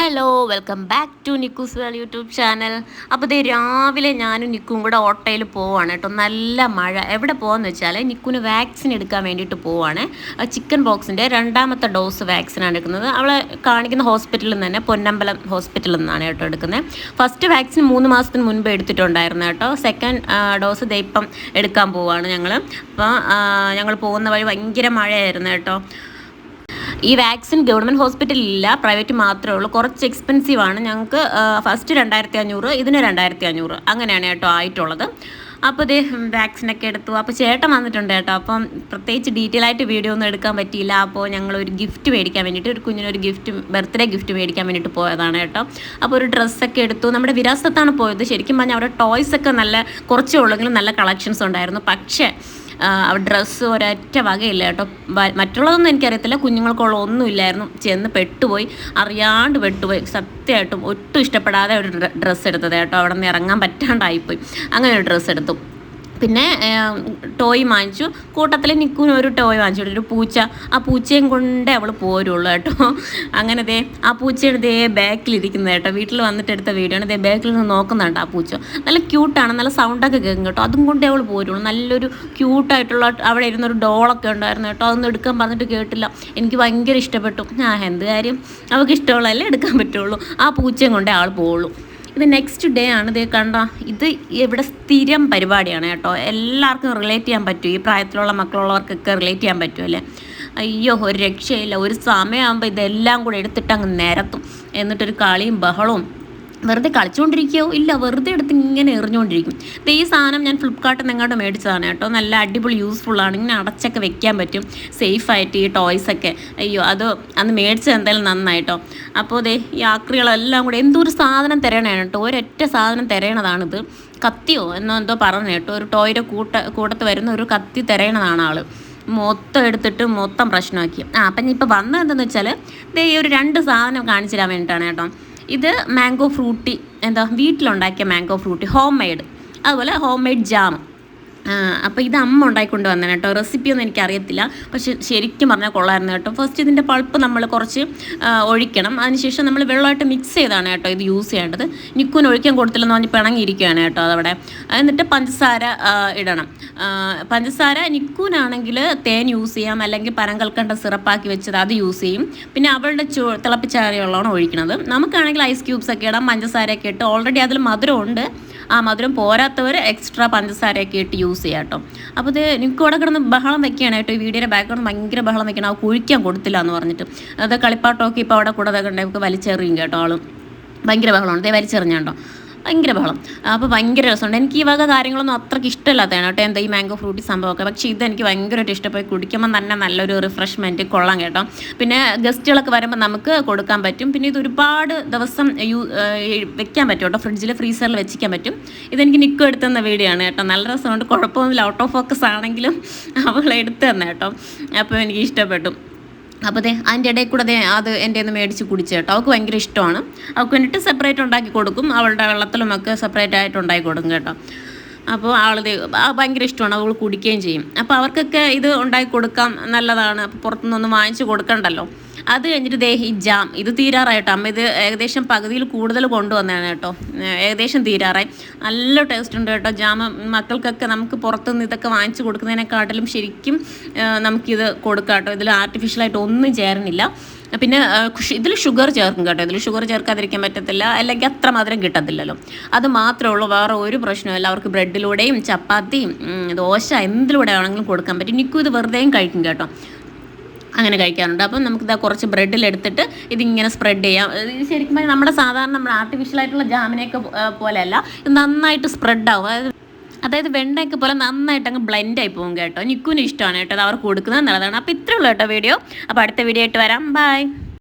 Hello welcome back to Nikku's world YouTube channel. അപ്പോൾ ഇത് രാവിലെ ഞാനും നിക്കും കൂടെ ഓട്ടോയിൽ പോവാണ് കേട്ടോ. നല്ല മഴ. എവിടെ പോകാമെന്ന് വെച്ചാൽ നിക്കുന് വാക്സിൻ എടുക്കാൻ വേണ്ടിയിട്ട് പോവാണ്. ചിക്കൻ ബോക്സിൻ്റെ 2ാമത്തെ ഡോസ് വാക്സിനാണ് എടുക്കുന്നത്. അവളെ കാണിക്കുന്ന ഹോസ്പിറ്റലിൽ നിന്ന് തന്നെ, പൊന്നമ്പലം ഹോസ്പിറ്റലിൽ നിന്നാണ് കേട്ടോ എടുക്കുന്നത്. ഫസ്റ്റ് വാക്സിൻ 3 മാസത്തിന് മുൻപ് എടുത്തിട്ടുണ്ടായിരുന്നു കേട്ടോ. സെക്കൻഡ് ഡോസ് ഇപ്പം എടുക്കാൻ പോവാണ് ഞങ്ങൾ. അപ്പോൾ ഞങ്ങൾ പോകുന്ന വഴി ഭയങ്കര മഴയായിരുന്നു കേട്ടോ. ഈ വാക്സിൻ ഗവൺമെൻറ് ഹോസ്പിറ്റലിലില്ല, പ്രൈവറ്റ് മാത്രമേ ഉള്ളൂ. കുറച്ച് എക്സ്പെൻസീവാണ്. ഞങ്ങൾക്ക് ഫസ്റ്റ് 2500, ഇതിന് 2500 അങ്ങനെയാണ് കേട്ടോ ആയിട്ടുള്ളത്. അപ്പോൾ ഇതേ വാക്സിനൊക്കെ എടുത്തു. അപ്പോൾ ചേട്ടൻ വന്നിട്ടുണ്ട് കേട്ടോ. അപ്പം പ്രത്യേകിച്ച് ഡീറ്റെയിൽ ആയിട്ട് വീഡിയോ ഒന്നും എടുക്കാൻ പറ്റിയില്ല. അപ്പോൾ ഞങ്ങളൊരു ഗിഫ്റ്റ് മേടിക്കാൻ വേണ്ടിയിട്ട്, ഒരു കുഞ്ഞിനൊരു ബർത്ത്ഡേ ഗിഫ്റ്റ് മേടിക്കാൻ വേണ്ടിയിട്ട് പോയതാണ് കേട്ടോ. അപ്പോൾ ഒരു ഡ്രസ്സൊക്കെ എടുത്തു. നമ്മുടെ വിരാസത്താണ് പോയത്. ശരിക്കും പറഞ്ഞാൽ അവിടെ ടോയ്സൊക്കെ നല്ല കുറച്ചേ ഉള്ളെങ്കിലും നല്ല കളക്ഷൻസ് ഉണ്ടായിരുന്നു. പക്ഷേ ഡ്രസ്സ് ഒരൊറ്റ വകയില്ല കേട്ടോ. മറ്റുള്ളതൊന്നും എനിക്കറിയത്തില്ല, കുഞ്ഞുങ്ങൾക്കുള്ള ഒന്നും ഇല്ലായിരുന്നു. ചെന്ന് പെട്ടുപോയി, അറിയാണ്ട് പെട്ടുപോയി. സത്യമായിട്ടും ഒട്ടും ഇഷ്ടപ്പെടാതെ ഒരു ഡ്രസ്സ് എടുത്തത് കേട്ടോ. അവിടെ നിന്ന് ഇറങ്ങാൻ പറ്റാണ്ടായിപ്പോയി. അങ്ങനെ ഒരു ഡ്രസ്സ് എടുത്തു. പിന്നെ ടോയ് വാങ്ങിച്ചു. കൂട്ടത്തിൽ നിക്കുന് ഒരു ടോയ് വാങ്ങിച്ചു, ഒരു പൂച്ച. ആ പൂച്ചയും കൊണ്ടേ അവൾ പോരുള്ളൂ കേട്ടോ. അങ്ങനെ ദേ ആ പൂച്ചയുടെ ദേ ബാക്കിലിരിക്കുന്നത് കേട്ടോ. വീട്ടിൽ വന്നിട്ട് എടുത്ത വീഡിയോ ആണ്. ദേ ബാക്കിൽ നിന്ന് നോക്കുന്നുണ്ട് ആ പൂച്ച. നല്ല ക്യൂട്ടാണ്, നല്ല സൗണ്ടൊക്കെ കേൾക്കും കേട്ടോ. അതും കൊണ്ടേ അവൾ പോരുള്ളൂ. നല്ലൊരു ക്യൂട്ടായിട്ടുള്ള അവിടെ ഇരുന്നൊരു ഡോളൊക്കെ ഉണ്ടായിരുന്നു കേട്ടോ. അതൊന്നും എടുക്കാൻ പറഞ്ഞിട്ട് കേട്ടില്ല. എനിക്ക് ഭയങ്കര ഇഷ്ടപ്പെട്ടു. എന്ത് കാര്യം, അവൾക്ക് ഇഷ്ടമുള്ളതല്ലേ എടുക്കാൻ പറ്റുള്ളൂ. ആ പൂച്ചയും കൊണ്ടേ ആൾ പോവുള്ളൂ. ഇത് നെക്സ്റ്റ് ഡേ ആണ്. ഇത് കണ്ടോ, ഇത് ഇവിടെ സ്ഥിരം പരിപാടിയാണ് കേട്ടോ. എല്ലാവർക്കും റിലേറ്റ് ചെയ്യാൻ പറ്റും. ഈ പ്രായത്തിലുള്ള മക്കളുള്ളവർക്കൊക്കെ റിലേറ്റ് ചെയ്യാൻ പറ്റുമല്ലേ. അയ്യോ, ഒരു രക്ഷയില്ല. ഒരു സമയമാകുമ്പോൾ ഇതെല്ലാം കൂടെ എടുത്തിട്ട് അങ്ങ് നിരത്തും. എന്നിട്ടൊരു കളിയും ബഹളവും. വെറുതെ കളിച്ചുകൊണ്ടിരിക്കുകയോ ഇല്ല, വെറുതെ എടുത്ത് ഇങ്ങനെ എറിഞ്ഞുകൊണ്ടിരിക്കും. ഈ സാധനം ഞാൻ ഫ്ലിപ്കാർട്ടിൽ നിന്ന് എങ്ങോട്ട് മേടിച്ചതാണ് കേട്ടോ. നല്ല അടിപൊളി യൂസ്ഫുള്ളാണ്. ഇങ്ങനെ അടച്ചൊക്കെ വെക്കാൻ പറ്റും സേഫായിട്ട് ഈ ടോയ്സൊക്കെ. അയ്യോ, അത് അന്ന് മേടിച്ചത് എന്തായാലും നന്നായിട്ടോ. അപ്പോൾ ദേ ഈ ആക്രികളെല്ലാം കൂടെ എന്തൊരു സാധനം തിരയണതാണ് കേട്ടോ. ഒരൊറ്റ സാധനം തിരയണതാണിത്. കത്തിയോ എന്തോ പറഞ്ഞു കേട്ടോ. ഒരു ടോയുടെ കൂട്ടത്ത് വരുന്ന ഒരു കത്തി തിരയണതാണ് ആൾ. മൊത്തം എടുത്തിട്ട് മൊത്തം പ്രശ്നമാക്കി. അപ്പം ഇപ്പോൾ വന്നത് എന്താണെന്ന് വെച്ചാൽ ദേ ഈ ഒരു 2 സാധനം കാണിച്ചു തരാൻ വേണ്ടിയിട്ടാണ് കേട്ടോ. ഇത് മാംഗോ ഫ്രൂട്ടി, വീട്ടിലുണ്ടാക്കിയ മാംഗോ ഫ്രൂട്ടി, ഹോം മെയ്ഡ്. അതുപോലെ ഹോം മെയ്ഡ് ജാം. അപ്പോൾ ഇത് അമ്മ ഉണ്ടായിക്കൊണ്ട് വന്നതാണ് കേട്ടോ. റെസിപ്പിയൊന്നും എനിക്കറിയത്തില്ല, പക്ഷെ ശരിക്കും പറഞ്ഞാൽ കൊള്ളായിരുന്നു കേട്ടോ. ഫസ്റ്റ് ഇതിൻ്റെ പൾപ്പ് നമ്മൾ കുറച്ച് ഒഴിക്കണം. അതിനുശേഷം നമ്മൾ വെള്ളമായിട്ട് മിക്സ് ചെയ്താണ് കേട്ടോ ഇത് യൂസ് ചെയ്യേണ്ടത്. നിക്കുന് ഒഴിക്കാൻ കൊടുത്തില്ലെന്ന് പറഞ്ഞ് പിണങ്ങിയിരിക്കുകയാണ് കേട്ടോ അതവിടെ. എന്നിട്ട് പഞ്ചസാര ഇടണം. പഞ്ചസാര നിക്കുനാണെങ്കിൽ തേൻ യൂസ് ചെയ്യാം, അല്ലെങ്കിൽ പനങ്കൽക്കണ്ട സിറപ്പാക്കി വെച്ചത് അത് യൂസ് ചെയ്യും. പിന്നെ അവളുടെ തിളപ്പിച്ചാറിയുള്ളതാണ് ഒഴിക്കുന്നത്. നമുക്കാണെങ്കിൽ ഐസ് ക്യൂബ്സ് ഒക്കെ ഇടാം, പഞ്ചസാരയൊക്കെ ഇട്ട്. ഓൾറെഡി അതിൽ മധുരം ഉണ്ട്. ആ മധുരം പോരാത്തവർ എക്സ്ട്രാ പഞ്ചസാരയൊക്കെ ഇട്ട് യൂസ് ചെയ്യാം കേട്ടോ. അപ്പോൾ ഇത് എനിക്ക് ഇവിടെ കിടന്ന് ബഹളം വെക്കുകയാണ് കേട്ടോ. ഈ വീഡിയോയുടെ ബാക്ക്ഗ്രൗണ്ട് ഭയങ്കര ബഹളം വെക്കണം. ആ കുഴിക്കാൻ കൊടുത്തില്ല എന്ന് പറഞ്ഞിട്ട് അത് കളിപ്പാട്ടമൊക്കെ ഇപ്പോൾ അവിടെ കൂടെ കണ്ടെങ്കിൽ വലിച്ചെറിയും കേട്ടോ. ആളും ഭയങ്കര ബഹളമാണ്. അതേ വലിച്ചെറിഞ്ഞാണ്ടോ, ഭയങ്കര ബഹളം. അപ്പോൾ ഭയങ്കര രസമുണ്ട്. എനിക്ക് ഈ വക കാര്യങ്ങളൊന്നും അത്രയ്ക്ക് ഇഷ്ടമില്ലാത്തതാണ് കേട്ടോ. എന്താ ഈ മാംഗോ ഫ്രൂട്ടി സംഭവമൊക്കെ. പക്ഷേ ഇതെനിക്ക് ഭയങ്കരമായിട്ട് ഇഷ്ടമായി. കുടിക്കുമ്പോൾ തന്നെ നല്ലൊരു റിഫ്രഷ്മെൻറ്റ് കൊള്ളാം കേട്ടോ. പിന്നെ ഗസ്റ്റുകളൊക്കെ വരുമ്പോൾ നമുക്ക് കൊടുക്കാൻ പറ്റും. പിന്നെ ഇത് ഒരുപാട് ദിവസം വെക്കാൻ പറ്റും കേട്ടോ. ഫ്രിഡ്ജിൽ, ഫ്രീസറിൽ വെച്ചിരിക്കാൻ പറ്റും. ഇതെനിക്ക് നിക്കും എടുത്തുന്ന വീഡിയോ ആണ് കേട്ടോ. നല്ല രസമുണ്ട്. കുഴപ്പമൊന്നുമില്ല. ഔട്ട് ഓഫ് ഫോക്കസ് ആണെങ്കിലും അവൾ എടുത്തു തന്നെ കേട്ടോ. അപ്പോൾ എനിക്ക് ഇഷ്ടപ്പെട്ടു. അപ്പോൾ അതിൻ്റെ ഇടയിൽ കൂടെ അത് എൻ്റെ ഒന്ന് മേടിച്ച് കുടിച്ച് കേട്ടോ. അവൾക്ക് ഭയങ്കര ഇഷ്ടമാണ്. അവൾക്ക് വേണ്ടിയിട്ട് സെപ്പറേറ്റ് ഉണ്ടാക്കി കൊടുക്കും. അവളുടെ വെള്ളത്തിലുമൊക്കെ സെപ്പറേറ്റ് ആയിട്ട് ഉണ്ടാക്കി കൊടുക്കും കേട്ടോ. അപ്പോൾ ഭയങ്കര ഇഷ്ടമാണ്. അവൾ കുടിക്കുകയും ചെയ്യും. അപ്പോൾ അവർക്കൊക്കെ ഇത് ഉണ്ടാക്കി കൊടുക്കാം, നല്ലതാണ്. അപ്പോൾ പുറത്തുനിന്നൊന്നും വാങ്ങിച്ച് കൊടുക്കണ്ടല്ലോ. അത് കഴിഞ്ഞിട്ട് ഈ ജാം, ഇത് തീരാറായിട്ടോ. അമ്മ ഇത് ഏകദേശം പകുതിയിൽ കൂടുതൽ കൊണ്ടുവന്നതാണ് കേട്ടോ. ഏകദേശം തീരാറായി. നല്ല ടേസ്റ്റ് ഉണ്ട് കേട്ടോ ജാം. മക്കൾക്കൊക്കെ നമുക്ക് പുറത്തുനിന്ന് ഇതൊക്കെ വാങ്ങിച്ച് കൊടുക്കുന്നതിനെക്കാട്ടിലും ശരിക്കും നമുക്കിത് കൊടുക്കാം കേട്ടോ. ഇതിൽ ആർട്ടിഫിഷ്യലായിട്ട് ഒന്നും ചേരണില്ല. പിന്നെ ഇതിൽ ഷുഗർ ചേർക്കും കേട്ടോ. ഇതിൽ ഷുഗർ ചേർക്കാതിരിക്കാൻ പറ്റത്തില്ല, അല്ലെങ്കിൽ അത്ര മധുരം കിട്ടത്തില്ലല്ലോ. അത് മാത്രമേ ഉള്ളൂ, വേറെ ഒരു പ്രശ്നമില്ല. അവർക്ക് ബ്രെഡിലൂടെയും ചപ്പാത്തിയും ദോശ എന്തിലൂടെ ആണെങ്കിലും കൊടുക്കാൻ പറ്റും. നിക്കും ഇത് വെറുതെയും കഴിക്കും കേട്ടോ. അങ്ങനെ കഴിക്കാറുണ്ട്. അപ്പം നമുക്കിത് കുറച്ച് ബ്രെഡിലെടുത്തിട്ട് ഇതിങ്ങനെ സ്പ്രെഡ് ചെയ്യാം. ഇത് ശരിക്കും നമ്മുടെ സാധാരണ നമ്മുടെ ആർട്ടിഫിഷ്യലായിട്ടുള്ള ജാമിനെയൊക്കെ പോലെയല്ല, ഇത് നന്നായിട്ട് സ്പ്രെഡാവും. അതായത് വെണ്ണയൊക്കെ പോലെ നന്നായിട്ട് അങ്ങ് ബ്ലെൻഡായി പോകും കേട്ടോ. നിക്കുനും ഇഷ്ടമാണ് കേട്ടോ. അത് അവർക്ക് കൊടുക്കുന്നത് നല്ലതാണ്. അപ്പോൾ ഇത്രയുള്ളൂ കേട്ടോ വീഡിയോ. അപ്പോൾ അടുത്ത വീഡിയോ ആയിട്ട് വരാം. ബൈ.